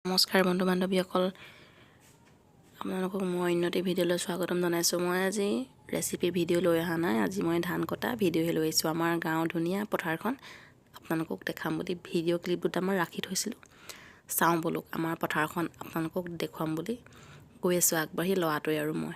নমস্কাৰ বন্ধু বান্ধৱীসকল, আপোনালোকক মই অন্যটি ভিডিঅ'লৈ স্বাগতম জনাইছোঁ। মই আজি ৰেচিপি ভিডিঅ' লৈ অহা নাই, আজি মই ধান কটা ভিডিঅ'হে লৈ আহিছোঁ। আমাৰ গাঁৱৰ ধুনীয়া পথাৰখন আপোনালোকক দেখাম বুলি ভিডিঅ' ক্লিপ দুটামান ৰাখি থৈছিলোঁ। চাওঁ বলক, আমাৰ পথাৰখন আপোনালোকক দেখুৱাম বুলি গৈ আছোঁ আগবাঢ়ি, ল'ৰাটোৱে আৰু মই।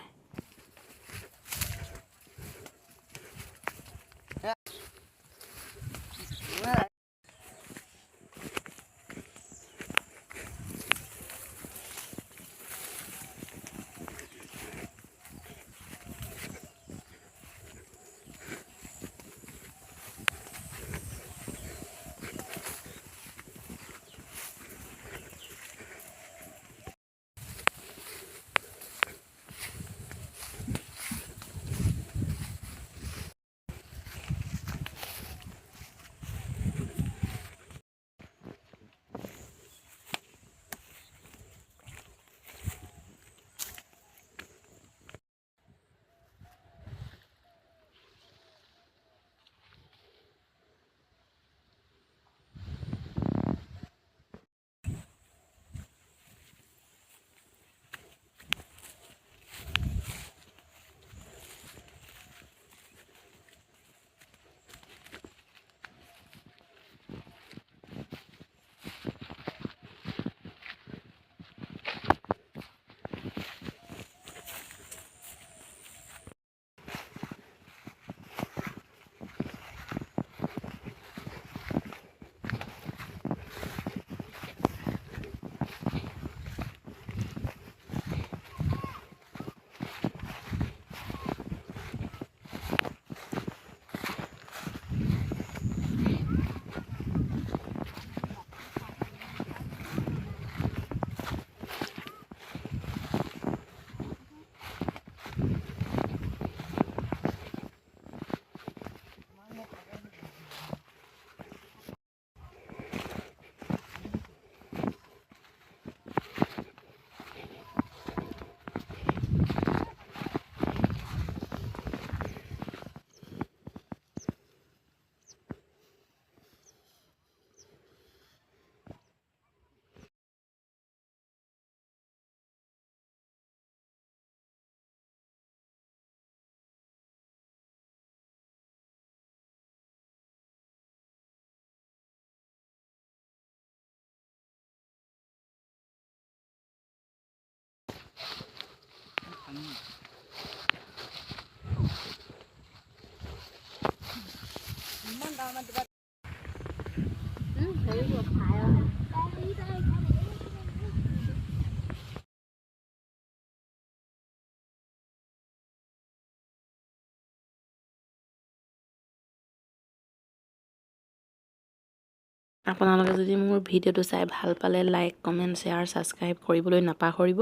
আপোনালোকে যদি মোৰ ভিডিঅ'টো চাই ভাল পালে লাইক, কমেণ্ট, শ্বেয়াৰ, ছাবস্ক্ৰাইব কৰিবলৈ নাপাহৰিব।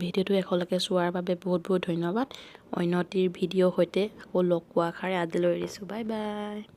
ভিডিঅ'টো শেষলৈকে চোৱাৰ বাবে বহুত বহুত ধন্যবাদ। অন্য এটি ভিডিঅ'ৰ সৈতে আকৌ লগ পোৱাৰ আশাৰে আজিলৈ এৰিছোঁ। Bye bye.